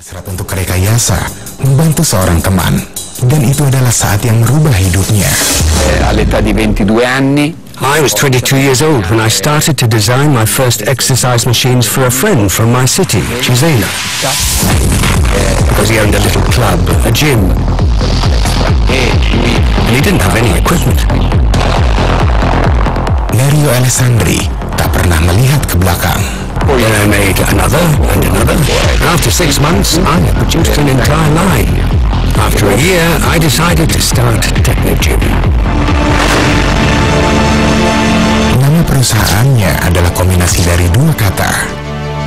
Hasrat untuk rekayasa membantu seorang teman, dan itu adalah saat yang merubah hidupnya. All'età di 22 anni, I was 22 years old when I started to design my first exercise machines for a friend from my city, Cesena. Because he owned a little club, a gym, and he didn't have any equipment. Nerio Alessandri tak pernah melihat ke belakang. Then I made another and another. After 6 months, I had produced an entire line. After a year, I decided to start Technogym. Nama perusahaannya adalah kombinasi dari dua kata,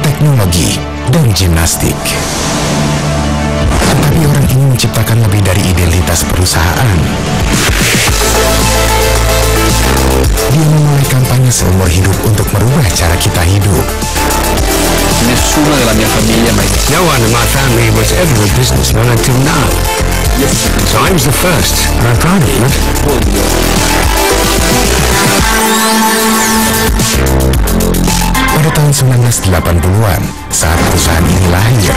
teknologi dan gimnastik. Tetapi orang ini menciptakan lebih dari identitas perusahaan. Dia memulai kampanye seumur hidup untuk merubah cara kita hidup. nessuno della mia famiglia mai. No one in my family was ever a businessman until now. So I was the first, and I'm proud of it. Pada tahun 1980-an, saat perusahaan ini lahir,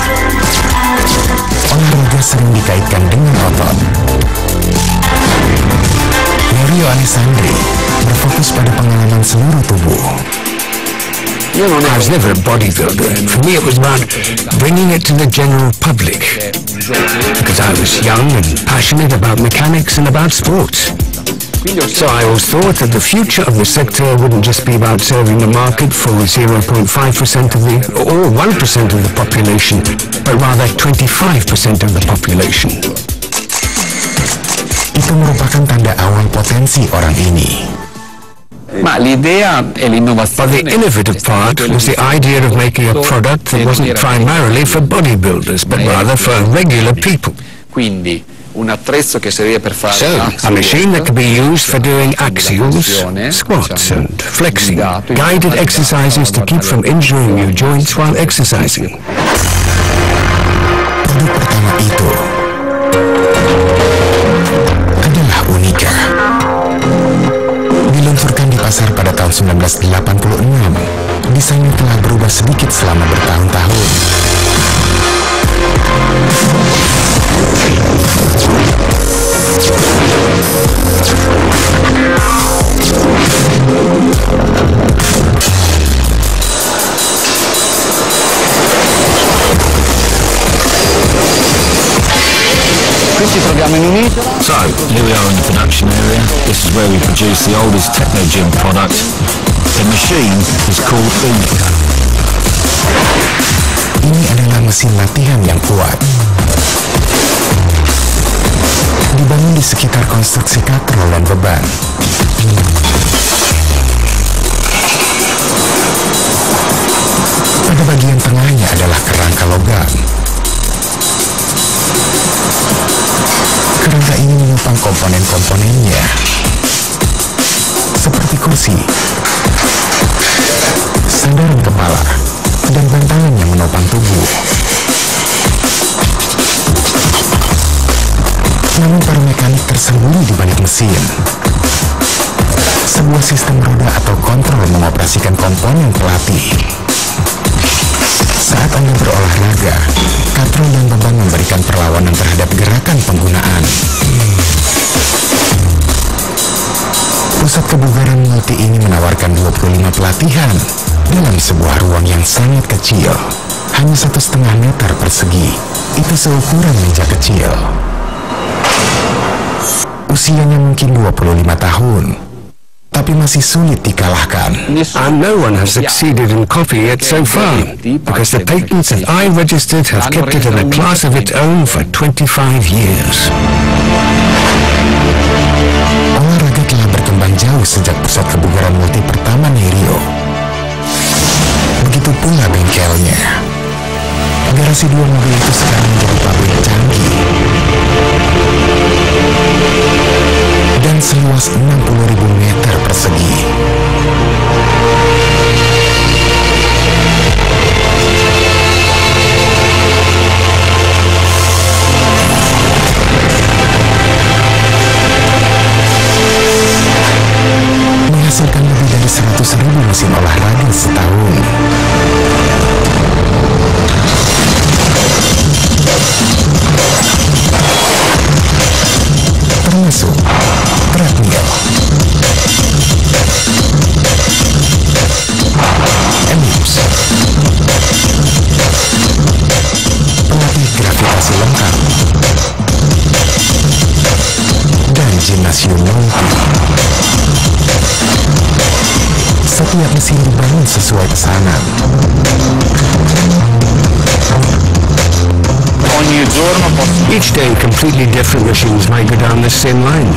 olahraga sering dikaitkan dengan otot. Nerio Alessandri berfokus pada pengalaman seluruh tubuh. I was never a bodybuilder. For me, it was about bringing it to the general public. Because I was young and passionate about mechanics and about sports. So I always thought that the future of the sector wouldn't just be about serving the market for 0.5% of the, or 1% of the population, but rather 25% of the population. Itu merupakan tanda awal potensi orang ini. Ma l'idea e But l'innovazione. the innovative part was the idea of making a product that wasn't primarily for bodybuilders, but rather for regular people. Quindi un attrezzo che serviva per fare So, a machine that could be used for doing axials, squats and flexing, guided exercises to keep from injuring your joints while exercising. Produk pertama itu adalah Unica. Diluncurkan di pasar pada tahun 1986, desainnya telah berubah sedikit selama bertahun-tahun. Qui ci troviamo in un'isola. So, here we are in the production area. This is where we produce the oldest Technogym product. The machine is called Unica. Ini adalah mesin latihan yang kuat. Dibangun di sekitar konstruksi katrol dan beban. Pada bagian tengahnya adalah kerangka logam. Kerangka ini menopang komponen-komponennya, seperti kursi, sandaran kepala, dan bantalan yang menopang tubuh. Namun para mekanik tersembunyi di balik mesin. Sebuah sistem roda atau kontrol mengoperasikan komponen pelatih. Saat Anda berolahraga, katrol dan beban memberikan perlawanan terhadap gerakan penggunaan. Pusat kebugaran multi ini menawarkan 25 pelatihan dalam sebuah ruang yang sangat kecil, hanya 1,5 meter persegi. Itu seukuran meja kecil. Usianya mungkin 25 tahun, tapi masih sulit dikalahkan. And no one has succeeded in copying it so far, because the patents that I registered have kept it in a class of its own for 25 years. Olahraga telah berkembang jauh sejak pusat kebugaran multi pertama Nerio. Begitu pula bengkelnya. Garasi dua mobil itu sekarang menjadi pabrik canggih. Dan seluas 60.000 meter persegi. Menghasilkan lebih dari 100.000 mesin olahraga setahun. stasiun Multi. Setiap mesin dibangun sesuai pesanan. Each day, completely different machines might go down this same line.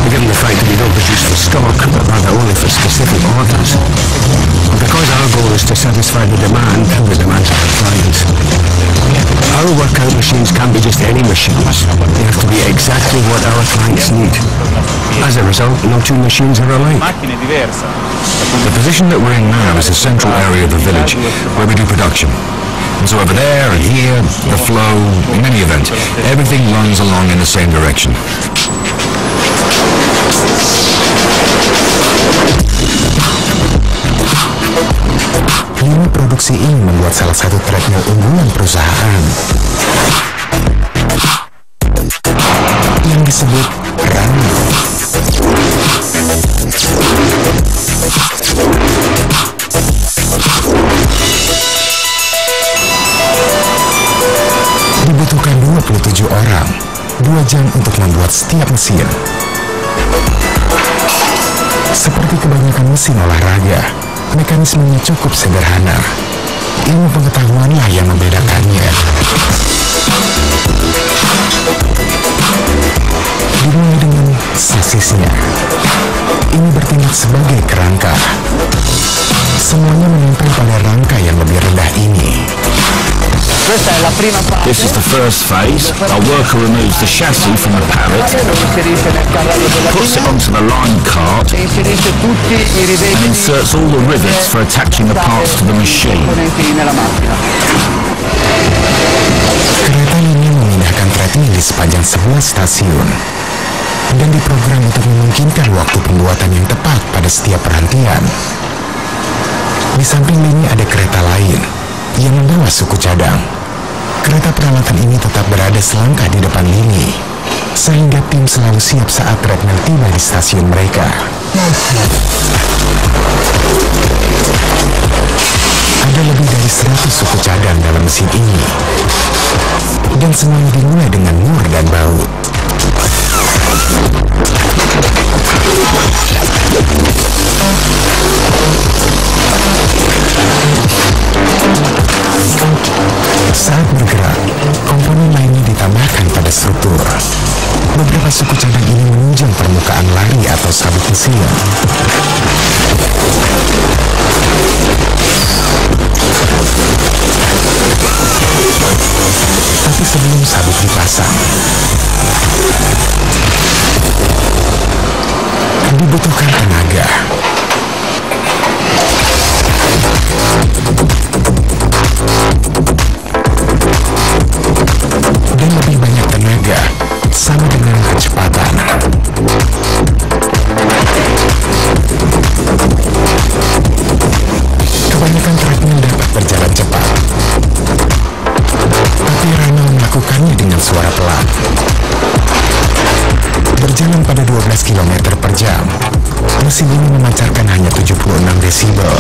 Given the fact that we don't produce for stock, but rather only for specific orders. Because our goal is to satisfy the demand and the demands of our clients. Our workout machines can't be just any machines. They have to be exactly what our clients need. As a result, no two machines are alike. The position that we're in now is the central area of the village where we do production. And so over there and here, the flow, in any event, everything runs along in the same direction. Lini produksi ini membuat salah satu treadmill unggulan perusahaan yang disebut Rani. Dibutuhkan 27 orang, 2 jam untuk membuat setiap mesin. Seperti kebanyakan mesin olahraga, mekanismenya cukup sederhana. Ilmu pengetahuanlah yang membedakannya. Dimulai dengan sasisnya. Ini bertindak sebagai kerangka. Semuanya menempel pada rangka yang lebih rendah ini. This is the first phase. Our worker removes the chassis from the pallet, puts it onto the line cart, and inserts all the rivets for attaching the parts to the machine. Kereta ini memindahkan treadmill di sepanjang 11 stasiun dan diprogram untuk memungkinkan waktu pembuatan yang tepat pada setiap perhentian. Di samping ini ada kereta lain yang membawa suku cadang. Kereta peralatan ini tetap berada selangkah di depan lini, sehingga tim selalu siap saat treadmill tiba di stasiun mereka. Ada lebih dari 100 suku cadang dalam mesin ini, dan semuanya dimulai dengan mur dan baut. Saat bergerak, komponen lainnya ditambahkan pada struktur. Beberapa suku cadang ini menunjang permukaan lari atau sabuk mesin. Tapi sebelum sabuk dipasang, dibutuhkan tenaga. Dan lebih banyak tenaga sama dengan kecepatan. Kebanyakan treadmill dapat berjalan cepat, tapi Rana melakukannya dengan suara pelan. Berjalan pada 12 km per jam, mesin ini memancarkan hanya 76 desibel,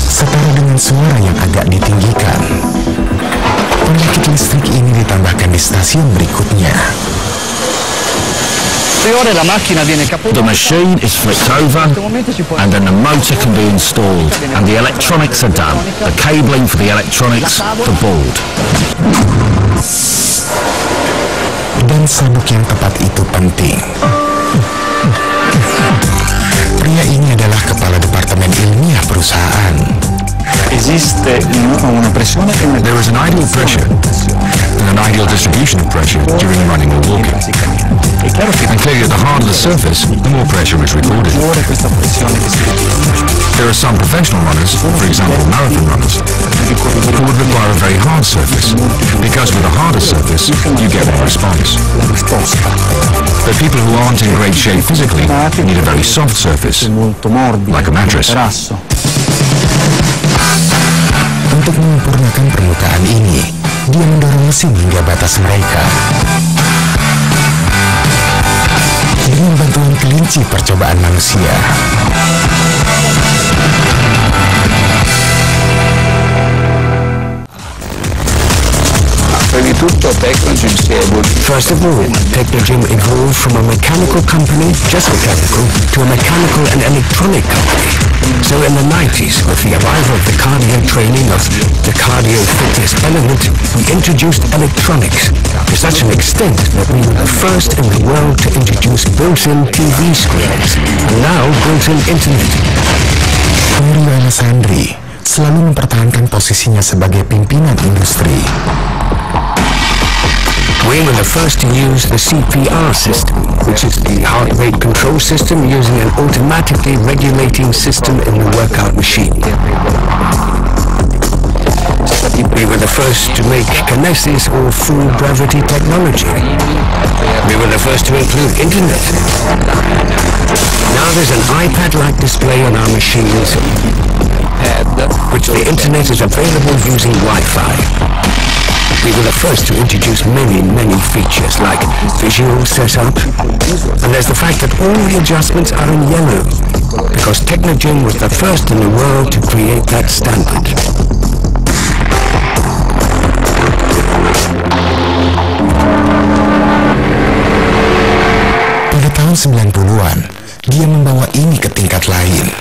setara dengan suara yang agak ditinggikan. Pembangkit listrik ini ditambahkan di stasiun berikutnya. The machine is flipped over, and then the motor can be installed, and the electronics are done. The cabling for the electronics, the board. Dan sabuk yang tepat itu penting. Pria ini adalah kepala departemen ilmiah perusahaan. There is an ideal pressure and an ideal distribution of pressure during running or walking. And clearly at the harder the surface, the more pressure is recorded. There are some professional runners, for example marathon runners, who would require a very hard surface, because with a harder surface, you get more response. But people who aren't in great shape physically need a very soft surface, like a mattress. Untuk menyempurnakan permukaan ini, dia mendorong mesin hingga batas mereka. Dengan bantuan kelinci percobaan manusia. Prima di tutto Technogym si è evoluto. First of all, Technogym evolved from a mechanical company, just mechanical, to a mechanical and electronic company. So in the 90s, with the arrival of the cardio training of the cardio fitness element, we introduced electronics to such an extent that we were the first in the world to introduce built-in TV screens, and now built-in internet. Mario Alessandri selalu mempertahankan posisinya sebagai pimpinan industri. We were the first to use the CPR system, which is the heart rate control system using an automatically regulating system in the workout machine. We were the first to make kinesis or full gravity technology. We were the first to include internet. Now there's an iPad-like display on our machines, which the internet is available using Wi-Fi. We were the first to introduce many features like visual setup, and there's the fact that all the adjustments are in yellow, because Technogym was the first in the world to create that standard. Pada tahun 90-an, dia membawa ini ke tingkat lain.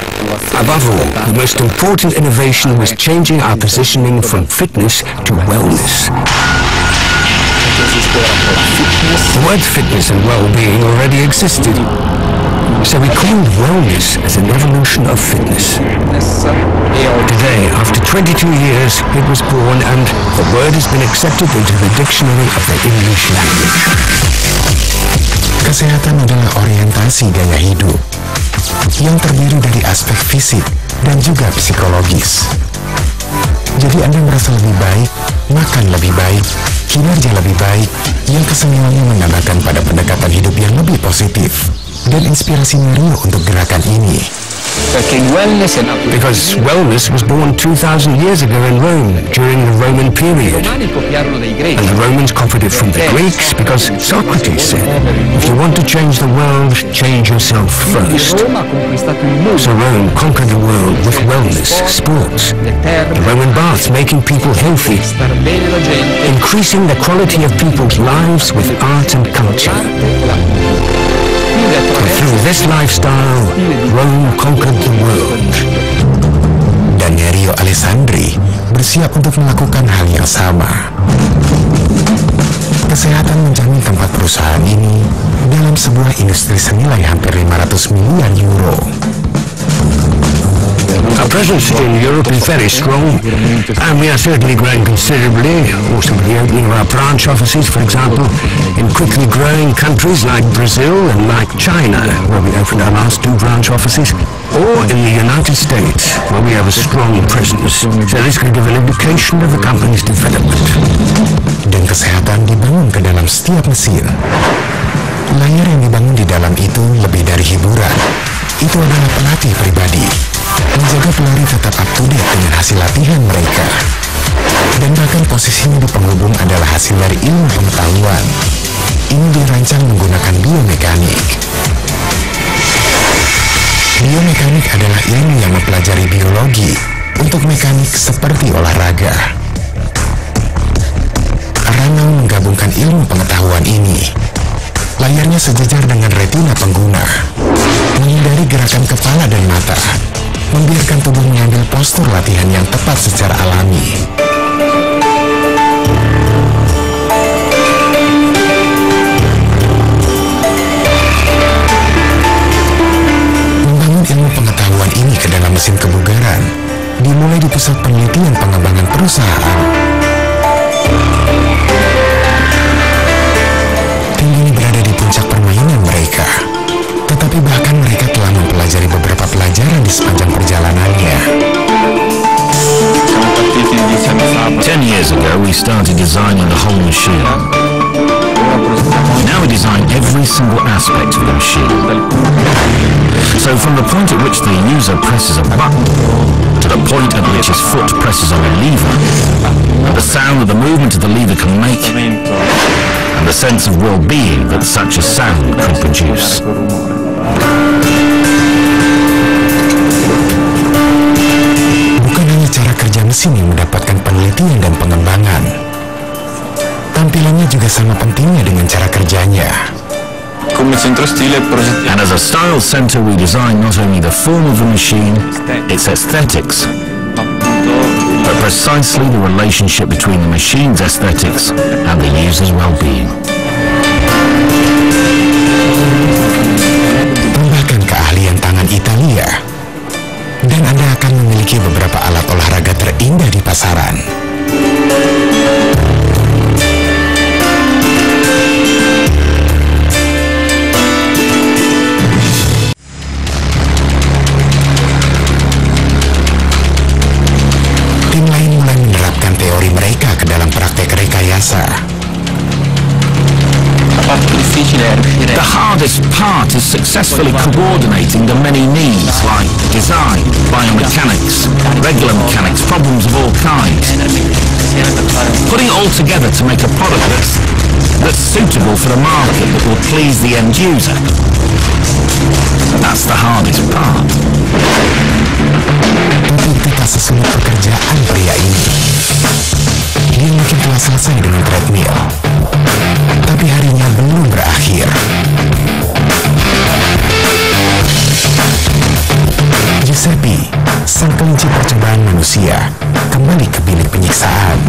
Above all, the most important innovation was changing our positioning from fitness to wellness. The words fitness and well-being already existed, so we coined wellness as an evolution of fitness. Today, after 22 years, it was born and the word has been accepted into the dictionary of the English language. Kesehatan adalah orientasi gaya hidup yang terdiri dari aspek fisik dan juga psikologis. Jadi Anda merasa lebih baik, makan lebih baik, kinerja lebih baik, yang kesemuanya menambahkan pada pendekatan hidup yang lebih positif dan inspirasi Mario untuk gerakan ini. Because wellness was born 2,000 years ago in Rome during the Roman period. And the Romans copied it from the Greeks because Socrates said, if you want to change the world, change yourself first. So Rome conquered the world with wellness, sports, the Roman baths making people healthy, increasing the quality of people's lives with art and culture. And through this lifestyle, Rome conquered the world. Dan Mario Alessandri bersiap untuk melakukan hal yang sama. Kesehatan menjamin tempat perusahaan ini dalam sebuah industri senilai hampir 500 miliar euro. Our presence in Europe is very strong, and we are certainly growing considerably. Also with the opening of our branch offices, for example, in quickly growing countries like Brazil and like China, where we opened our last 2 branch offices, or in the United States, where we have a strong presence. So this can give an indication of the company's development. Dan kesehatan dibangun ke dalam setiap mesin. Layar yang dibangun di dalam itu lebih dari hiburan. Itu adalah pelatih pribadi, menjaga pelari tetap up to date dengan hasil latihan mereka. Dan bahkan posisinya di penghubung adalah hasil dari ilmu pengetahuan. Ini dirancang menggunakan biomekanik. Biomekanik adalah ilmu yang mempelajari biologi untuk mekanik seperti olahraga. Ranau menggabungkan ilmu pengetahuan ini. Layarnya sejajar dengan retina pengguna, menghindari gerakan kepala dan mata, membiarkan tubuh mengambil postur latihan yang tepat secara alami. Membangun ilmu pengetahuan ini ke dalam mesin kebugaran dimulai di pusat penelitian pengembangan perusahaan. Tim ini berada di puncak permainan mereka, tetapi bahkan mereka telah mempelajari beberapa pelajaran di sepanjang perjalanannya. 10 years ago, we started designing the whole machine. Now we design every single aspect of the machine. So from the point at which the user presses a button to the point at which his foot presses on a lever, and the sound that the movement of the lever can make, and the sense of well-being that such a sound could produce. Bukan hanya cara kerja mesin yang mendapatkan penelitian dan pengembangan, Tampilannya juga sama pentingnya dengan cara kerjanya. And as a style center, we design not only the form of the machine, its aesthetics, but precisely the relationship between the machine's aesthetics and the user's well-being. Tambahkan keahlian tangan Italia, dan Anda akan memiliki beberapa alat olahraga terindah di pasaran. Tim lain mulai menerapkan teori mereka ke dalam praktek rekayasa. The hardest part is successfully coordinating the many needs like design, biomechanics, regular mechanics, problems of all kinds. Putting it all together to make a product that's suitable for the market, that will please the end user. That's the hardest part. Tapi itu tak sesulit pekerjaan pria ini. Dia mungkin telah selesai dengan treadmill, tapi harinya belum berakhir. Giuseppe, sang kelinci percobaan manusia, kembali ke bilik penyiksaan.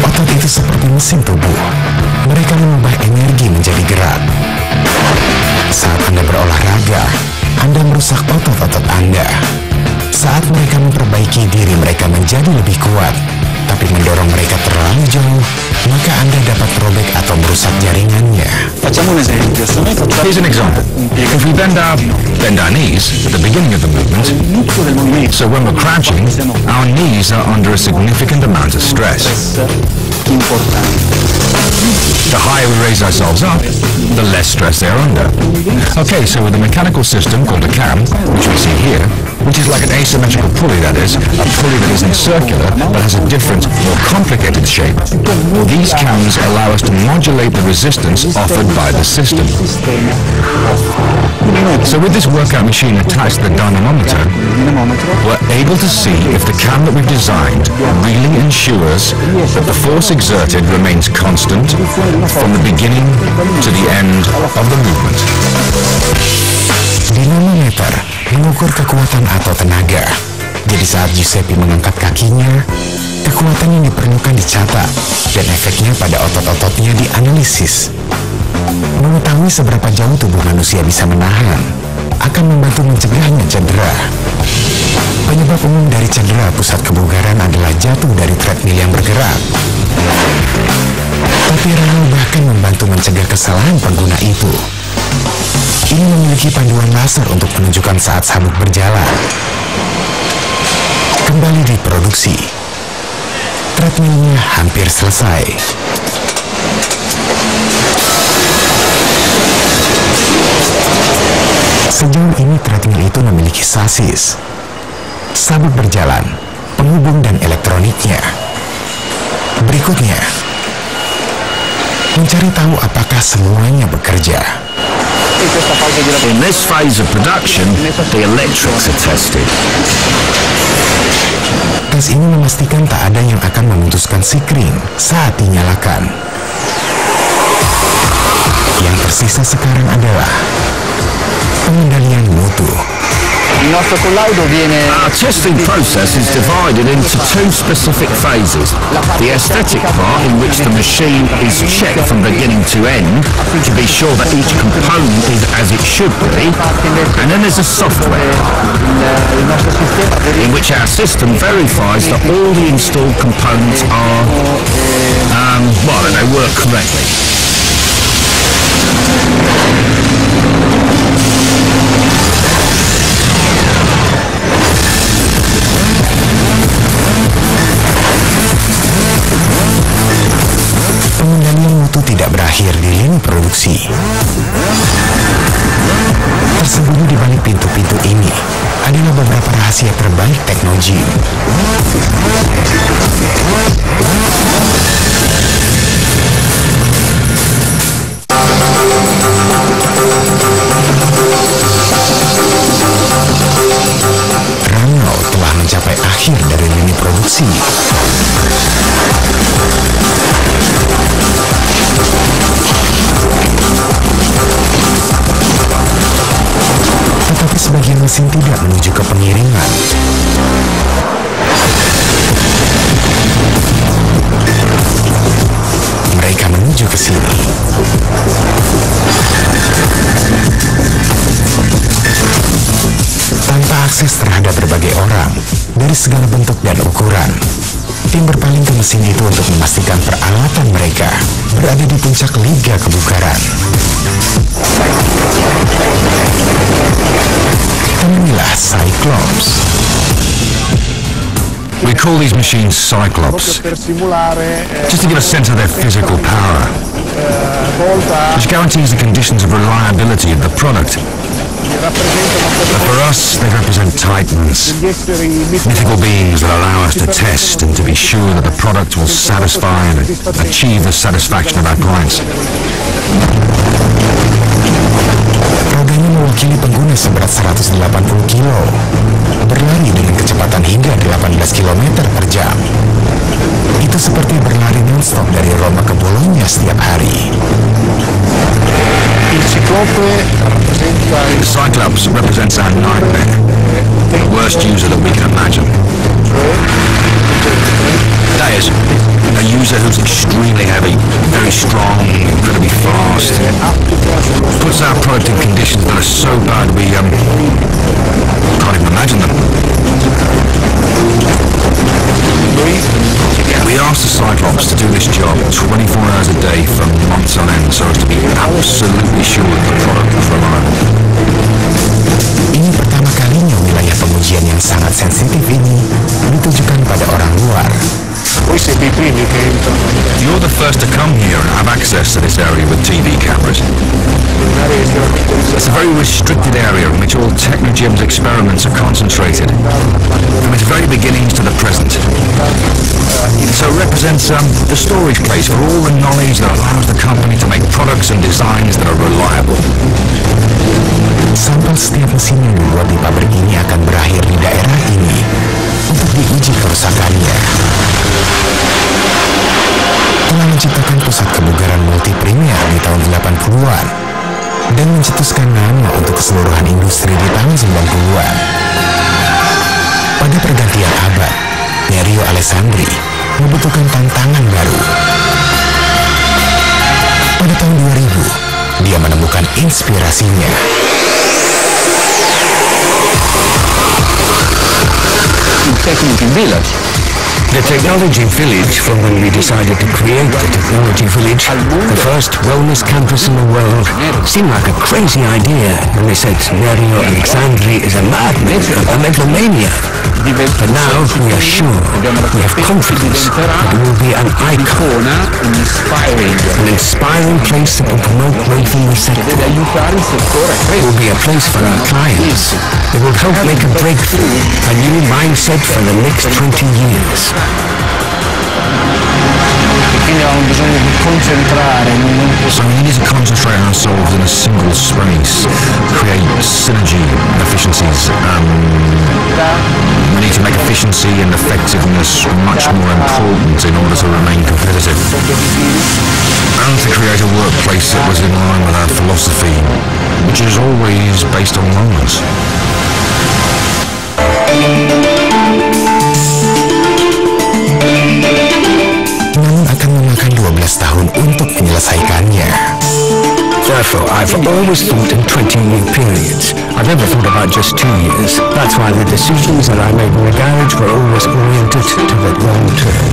Otot itu seperti mesin tubuh. Mereka mengubah energi menjadi gerak. Saat Anda berolahraga, Anda merusak otot-otot Anda. Saat mereka memperbaiki diri mereka menjadi lebih kuat, tapi mendorong mereka terlalu jauh, maka Anda dapat robek atau merusak jaringannya. Here's an example. If we bend our knees at the beginning of the movement, so when we're crouching, our knees are under a significant amount of stress. The higher we raise ourselves up, the less stress they're under. Okay, so with a mechanical system called a cam, which we see here, which is like an asymmetrical pulley, that is, a pulley that isn't circular but has a different, more complicated shape. These cams allow us to modulate the resistance offered by the system. So with this workout machine attached to the dynamometer, we're able to see if the cam that we've designed really ensures that the force exerted remains constant from the beginning to the end of the movement. Dinamometer mengukur kekuatan atau tenaga. Jadi saat Giuseppe mengangkat kakinya, kekuatan yang diperlukan dicatat dan efeknya pada otot-ototnya dianalisis. Mengetahui seberapa jauh tubuh manusia bisa menahan akan membantu mencegahnya cedera. Penyebab umum dari cedera pusat kebugaran adalah jatuh dari treadmill yang bergerak. Tapi Rano bahkan membantu mencegah kesalahan pengguna itu. Ini memiliki panduan laser untuk menunjukkan saat sabuk berjalan. Kembali diproduksi. Treadmillnya hampir selesai. Sejauh ini treadmill itu memiliki sasis, sabuk berjalan, penghubung dan elektroniknya. Berikutnya, mencari tahu apakah semuanya bekerja. In this phase of production, the electrics are tested. Tes ini memastikan tak ada yang akan memutuskan sikring saat dinyalakan. Yang tersisa sekarang adalah pengendalian mutu. Our testing process is divided into two specific phases. The aesthetic part, in which the machine is checked from beginning to end to be sure that each component is as it should be. And then there's a software, in which our system verifies that all the installed components are, they work correctly. Pengendalian mutu tidak berakhir di lini produksi. Tersembunyi di balik pintu-pintu ini adalah beberapa rahasia terbaik teknologi. Rano telah mencapai akhir dari lini diproduksi. Tetapi sebagian mesin tidak menuju ke pengiringan. Mereka menuju ke sini. Tanpa akses terhadap berbagai orang dari segala bentuk dan ukuran, tim berpaling ke mesin itu untuk memastikan peralatan mereka berada di puncak liga kebugaran. Inilah Cyclops. We call these machines Cyclops, just to give a sense of their physical power, which guarantees the conditions of reliability of the product. But for us, they represent titans, mythical beings that allow us to test and to be sure that the product will satisfy and achieve the satisfaction of our clients. Roda ini mewakili pengguna seberat 180 kilo, berlari dengan kecepatan hingga 18 km per jam. Itu seperti berlari non-stop dari Roma ke Bologna setiap hari. The Cyclops represents our nightmare, the worst user that we can imagine. That is, a user who's extremely heavy, very strong, incredibly fast, puts our product in conditions that are so bad we can't even imagine them. We asked the Cyclops to do this job 24 hours a day for months on end so as to be absolutely sure that the product is reliable. Ini pertama kalinya wilayah pengujian yang sangat sensitif ini ditujukan pada orang luar. You're the first to come here and have access to this area with TV cameras. It's a very restricted area in which all Technogym's experiments are concentrated, from its very beginnings to the present. So it represents the storage place for all the knowledge that allows the company to make products and designs that are reliable. Sampel setiap mesin yang dibuat di pabrik ini akan berakhir di daerah ini untuk diuji kerusakannya. Telah menciptakan pusat kebugaran multiprimer di tahun 80-an dan mencetuskan nama untuk keseluruhan industri di tahun 90-an. Pada pergantian abad, Nerio Alessandri membutuhkan tantangan baru. Pada tahun 2000, dia menemukan inspirasinya. Technology Village. The Technology Village, from when we decided to create the Technology Village, the first wellness campus in the world, seemed like a crazy idea when they said Nerio Alessandri is a madman, a megalomaniac. But now we are sure, we have confidence that it will be an icon, an inspiring place that will promote growth in the sector. It will be a place for our clients. It will help make a breakthrough, a new mindset for the next 20 years. So we need to concentrate ourselves in a single space, create synergy, efficiencies. We need to make efficiency and effectiveness much more important in order to remain competitive. And to create a workplace that was in line with our philosophy, which is always based on wellness. Namun akan memakan 12 tahun untuk menyelesaikannya. Therefore, I've always thought in 20-year periods. I've never thought about just 2 years. That's why the decisions that I made in the garage were always oriented to the long term.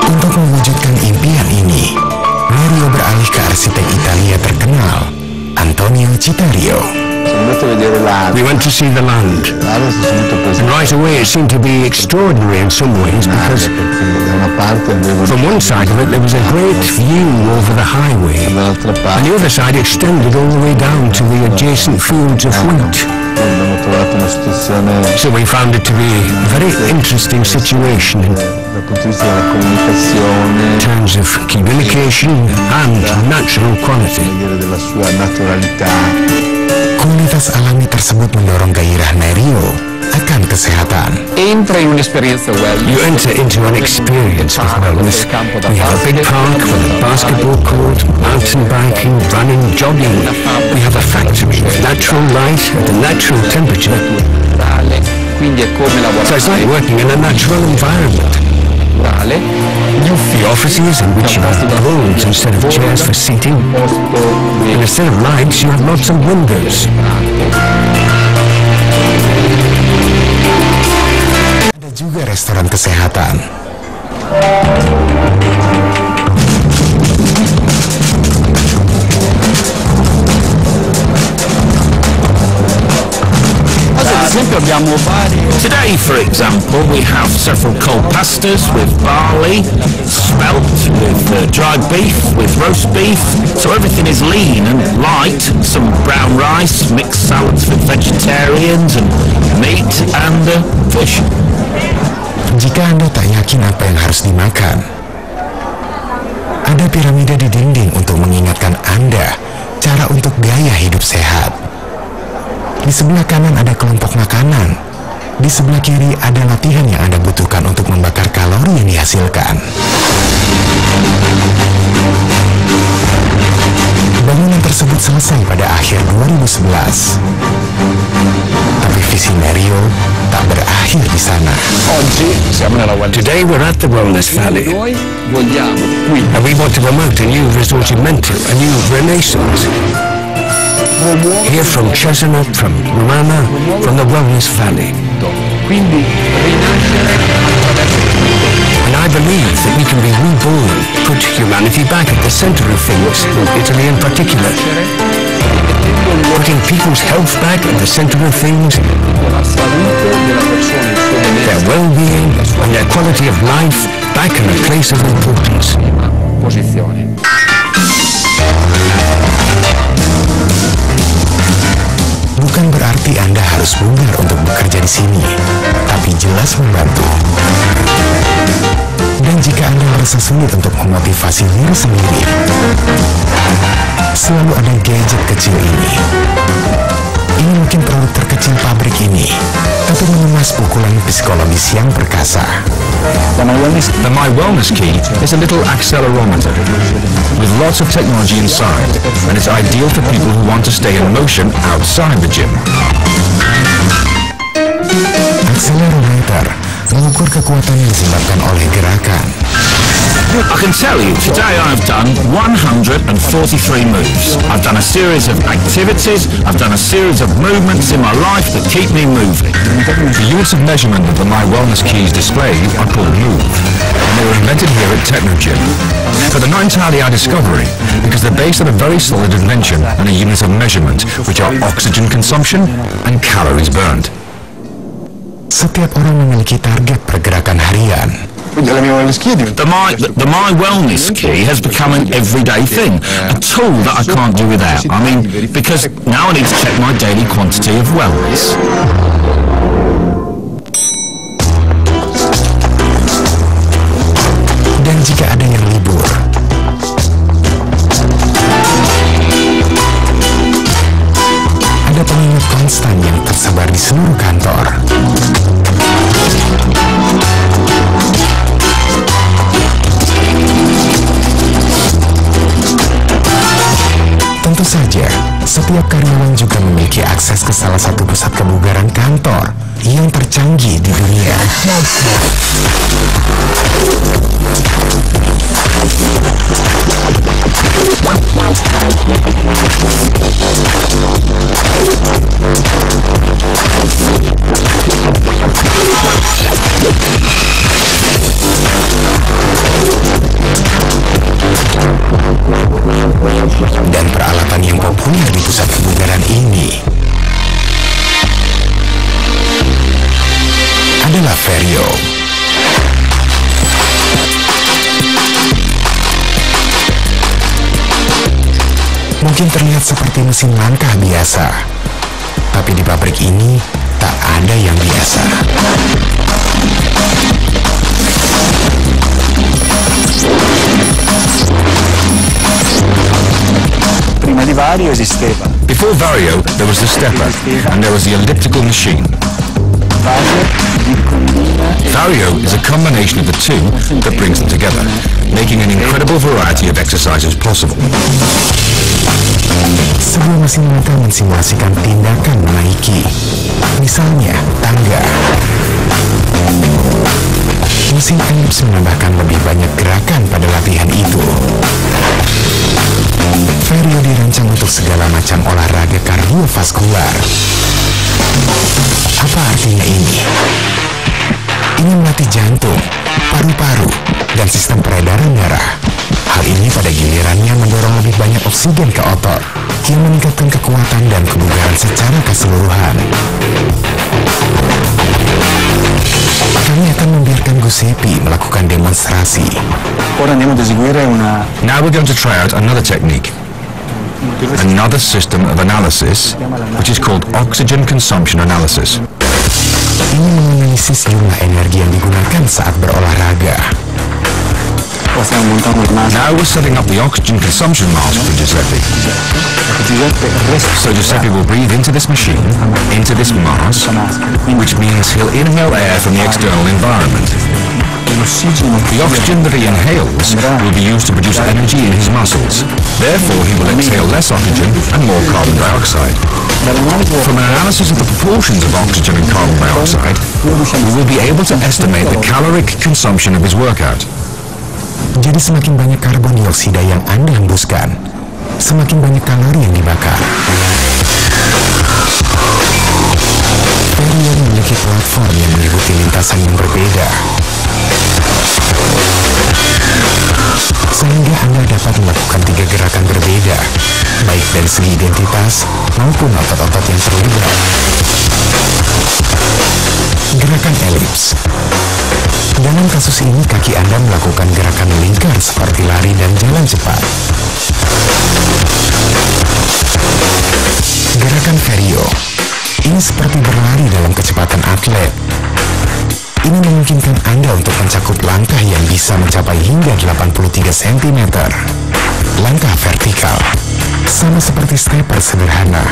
Untuk mewujudkan impian ini, Nerio beralih ke arsitek Italia terkenal, Antonio Citario. We went to see the land, and right away it seemed to be extraordinary in some ways because from one side of it there was a great view over the highway, and the other side extended all the way down to the adjacent fields of wheat. So we found it to be a very interesting situation in terms of communication and natural quality. Kualitas alami tersebut mendorong gairah Nerio akan kesehatan. Entra in un'esperienza wellness. You enter into an experience with wellness. We have a big park with a basketball court, mountain biking, running, jogging. We have a factory with natural light at a natural temperature. Quindi è come So it's like working in a natural environment. lavorare. The offices in which you have rolls instead of chairs for seating. And instead of lights, you have lots of windows. Ada juga restoran kesehatan. Today, for example, we have several cold pastas with barley, spelt, with dried beef, with roast beef. So everything is lean and light. Some brown rice, mixed salads with vegetarians, and meat and fish. Jika Anda tak yakin apa yang harus dimakan, ada piramida di dinding untuk mengingatkan Anda cara untuk gaya hidup sehat. Di sebelah kanan ada kelompok makanan. Di sebelah kiri ada latihan yang Anda butuhkan untuk membakar kalori yang dihasilkan. Bangunan tersebut selesai pada akhir 2011. Tapi visi Mario tak berakhir di sana. Today we're at the Wellness Valley. And we want to promote a new risorgimento, a new renaissance. Here from Cesena, from Romana, from the Wellness Valley. And I believe that we can be reborn, put humanity back at the center of things, in Italy in particular. Putting people's health back at the center of things, their well-being and their quality of life back in a place of importance. Bukan berarti Anda harus bugar untuk bekerja di sini, tapi jelas membantu. Dan jika Anda merasa sulit untuk memotivasi diri sendiri, selalu ada gadget kecil ini. Ini mungkin produk terkecil pabrik ini, tapi mengemas pukulan psikologis yang perkasa. The My Wellness Key is a little accelerometer with lots of technology inside, and it's ideal for people who want to stay in motion outside the gym. Accelerometer mengukur kekuatan yang disebabkan oleh gerakan. I can tell you, today I've done 143 moves. I've done a series of activities, I've done a series of movements in my life that keep me moving. The units of measurement that the My Wellness Keys display are called Move, and they were invented here at Technogym. But they're not entirely our discovery, because they're based on a very solid invention and a unit of measurement, which are oxygen consumption and calories burned. Setiap orang memiliki target pergerakan harian. The My Wellness Key has become an everyday thing, a tool that I can't do without. I mean, because now I need to check my daily quantity of wellness. Dan jika ada yang libur, ada pengingat konstan yang tersebar di seluruh kantor. Tentu saja, setiap karyawan juga memiliki akses ke salah satu pusat kebugaran kantor yang tercanggih di dunia. Dan peralatan yang populer di pusat kebugaran ini adalah Vario. Mungkin terlihat seperti mesin langkah biasa, tapi di pabrik ini tak ada yang biasa. Before Vario, there was the stepper, and there was the elliptical machine. Vario is a combination of the two that brings them together, making an incredible variety of exercises possible. Sebuah mesin mata mensimulasikan tindakan menaiki, misalnya tangga. Mesin ellipse menambahkan lebih banyak gerakan pada latihan itu. Vario dirancang untuk segala macam olahraga kardiovaskular. Apa artinya ini? Ini melatih jantung, paru-paru, dan sistem peredaran darah. Hal ini pada gilirannya mendorong lebih banyak oksigen ke otot, yang meningkatkan kekuatan dan kebugaran secara keseluruhan. Kami akan membiarkan Giuseppe melakukan demonstrasi. Now we're going to try out another technique, another system of analysis, which is called oxygen consumption analysis. Ini menganalisis jumlah energi yang digunakan saat berolahraga. Now we're setting up the oxygen consumption mask for Giuseppe. So Giuseppe will breathe into this machine, into this mask, which means he'll inhale air from the external environment. The oxygen that he inhales will be used to produce energy in his muscles. Therefore, he will exhale less oxygen and more carbon dioxide. From an analysis of the proportions of oxygen and carbon dioxide, we will be able to estimate the caloric consumption of his workout. Jadi semakin banyak karbon dioksida yang Anda hembuskan, semakin banyak kalori yang dibakar. Vario memiliki platform yang mengikuti lintasan yang berbeda, sehingga Anda dapat melakukan 3 gerakan berbeda, baik dari segi identitas maupun otot-otot yang terlibat. Gerakan ellipse. Dalam kasus ini, kaki Anda melakukan gerakan melingkar seperti lari dan jalan cepat. Gerakan Vario. Ini seperti berlari dalam kecepatan atlet. Ini memungkinkan Anda untuk mencakup langkah yang bisa mencapai hingga 83 cm. Langkah vertikal. Sama seperti stepper sederhana,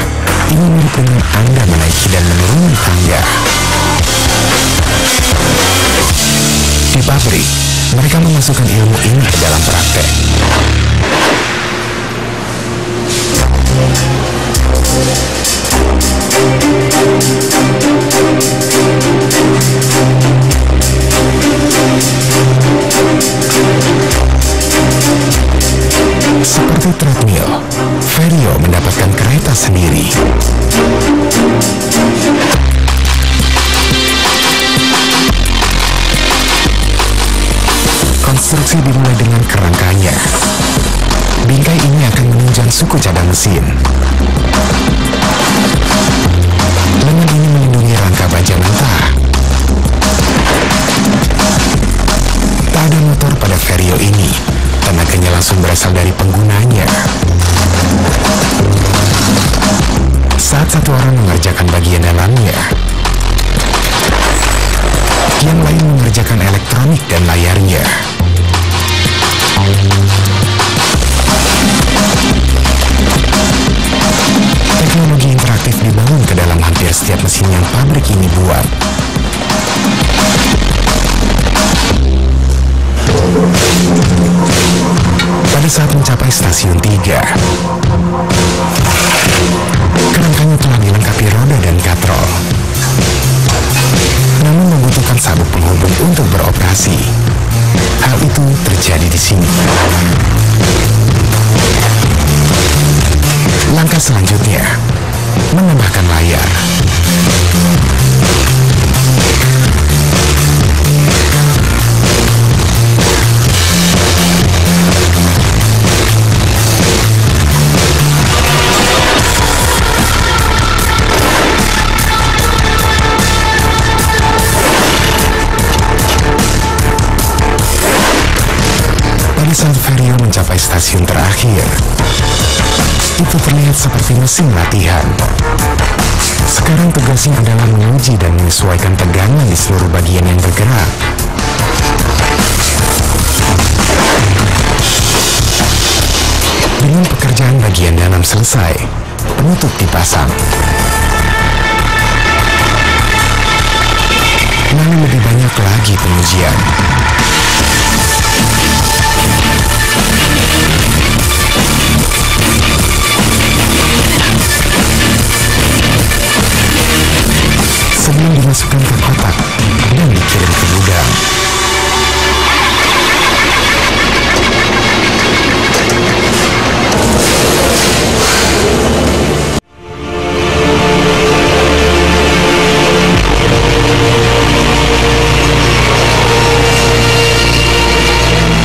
ini mirip dengan Anda menaiki dan menuruni tangga. Di pabrik, mereka memasukkan ilmu ini ke dalam praktek. Seperti treadmill, Vario mendapatkan kereta sendiri. Konstruksi dimulai dengan kerangkanya. Bingkai ini akan menunjang suku cadang mesin. Lengan ini melindungi rangka baja mentah. Tak ada motor pada Vario ini. Tenaganya langsung berasal dari penggunanya. Saat satu orang mengerjakan bagian dalamnya, yang lain mengerjakan elektronik dan layarnya. Teknologi interaktif dibangun ke dalam hampir setiap mesin yang pabrik ini buat. Pada saat mencapai stasiun 3, kerangkanya telah dilengkapi roda dan katrol, namun membutuhkan sabuk penghubung untuk beroperasi. Hal itu terjadi di sini. Langkah selanjutnya, menambahkan layar. Saat Vario mencapai stasiun terakhir, itu terlihat seperti mesin latihan. Sekarang tugasnya adalah menguji dan menyesuaikan tegangan di seluruh bagian yang bergerak. Dengan pekerjaan bagian dalam selesai, penutup dipasang. lalu lebih banyak lagi pengujian. Sebelum dimasukkan ke kotak dan dikirim ke gudang.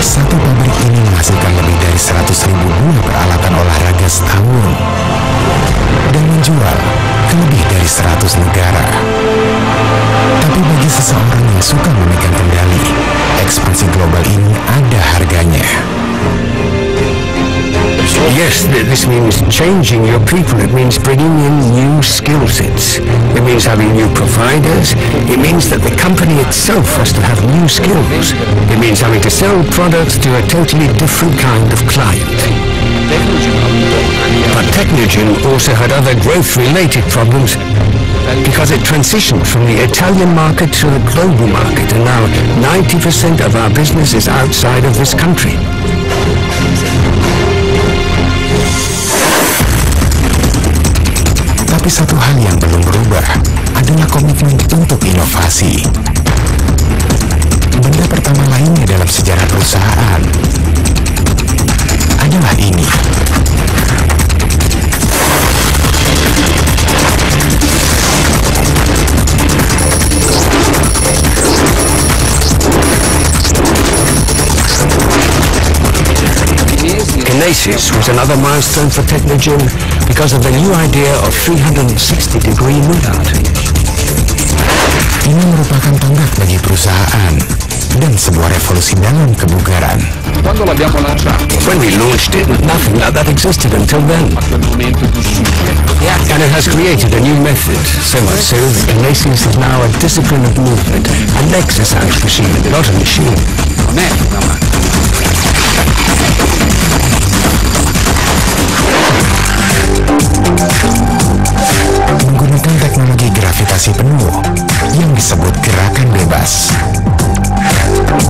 Satu pabrik ini menghasilkan lebih dari 100.000 buah peralatan olahraga setahun dan menjual ke lebih dari 100 negara. Tapi bagi seseorang yang suka memegang kendali, ekspansi global ini ada harganya. Yes, this means changing your people. It means bringing in new skill sets. It means having new providers. It means that the company itself has to have new skills. It means having to sell products to a totally different kind of client. But Technogen also had other growth-related problems because it transitioned from the Italian market to the global market, and now 90% of our business is outside of this country. Tapi satu hal yang belum berubah adalah komitmen untuk inovasi. Benda pertama lainnya dalam sejarah perusahaan adalah ini. Kinesis was another milestone for Technogen because of the new idea of 360-degree move-out. Ini merupakan tonggak bagi perusahaan dan sebuah revolusi dalam kebugaran. Quando l'abbiamo lanciato, When we launched it, nothing like that existed until then. a quel momento di studio, And it has created a new method, so much so that Kinesis is now a discipline of movement, an exercise machine, not a machine. non è una macchina. Menggunakan teknologi gravitasi penuh yang disebut gerakan bebas.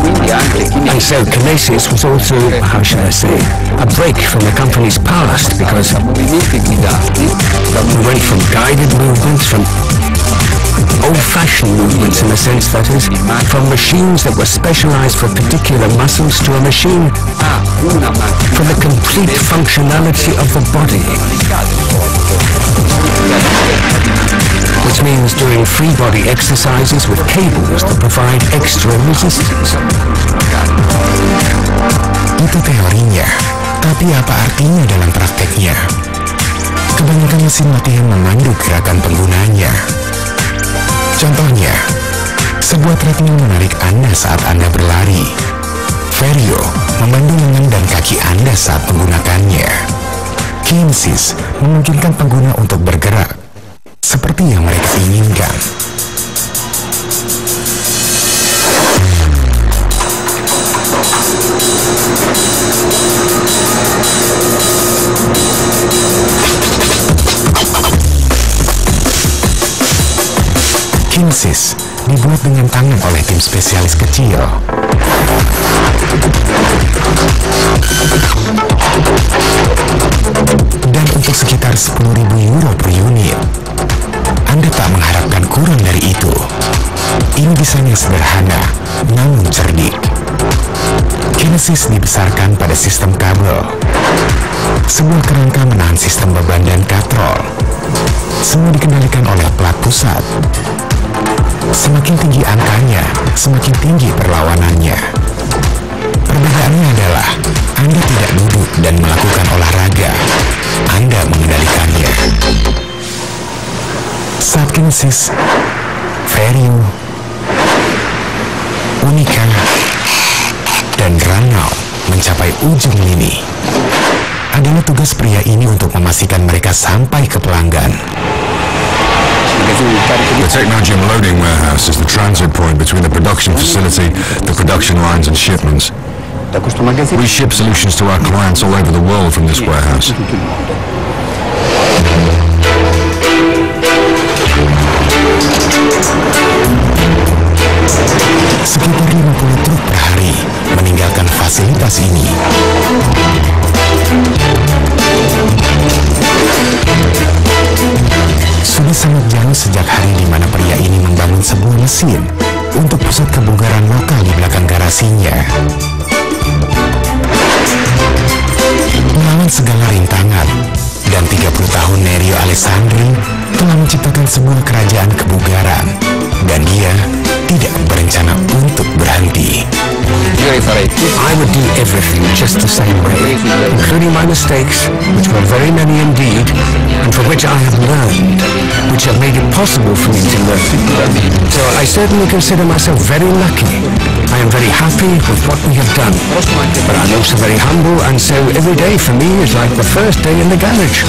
Quindi anche chi ne And so Kinesis was also, how shall I say, a break from the company's past because movimenti guidati we went from guided movements, from old-fashioned movements in the sense that is, from machines that were specialized for particular muscles to a machine a una macchina for the complete functionality of the body, which means doing free body exercises with cables that provide extra resistance. Itu teorinya, tapi apa artinya dalam prakteknya? Kebanyakan mesin latihan memandu gerakan penggunanya. Contohnya, sebuah treadmill menarik Anda saat Anda berlari. Vario memandu lengan dan kaki Anda saat menggunakannya. Kinesis memungkinkan pengguna untuk bergerak seperti yang mereka inginkan. Kinesis dibuat dengan tangan oleh tim spesialis kecil. Dan untuk sekitar 10.000 euro per unit. Anda tak mengharapkan kurang dari itu. Ini desain yang sederhana, namun cerdik. Kinesis dibesarkan pada sistem kabel. Sebuah kerangka menahan sistem beban dan katrol. Semua dikendalikan oleh plat pusat. Semakin tinggi angkanya, semakin tinggi perlawanannya. Perbedaannya adalah Anda tidak duduk dan melakukan olahraga. Anda mengendalikannya. Saat Kinesis, Vario, Unica, dan Ranau mencapai ujung lini, adalah tugas pria ini untuk memastikan mereka sampai ke pelanggan. The Technogen loading warehouse is the transit point between the production facility, the production lines and shipments. We ship solutions to our clients all over the world from this warehouse. Sekitar 50 truk per hari meninggalkan fasilitas ini. Sudah sangat jauh sejak hari di mana pria ini membangun sebuah mesin untuk pusat kebugaran lokal di belakang garasinya. Melawan segala rintangan, dan 30 tahun Nerio Alessandri telah menciptakan sebuah kerajaan kebugaran, dan dia tidak berencana untuk berhenti. I would do everything just the same way, including my mistakes, which were very many indeed, and for which I have learned, which have made it possible for me to learn. So I certainly consider myself very lucky. I am very happy with what we have done, but I'm also very humble, and so every day for me is like the first day in the garage.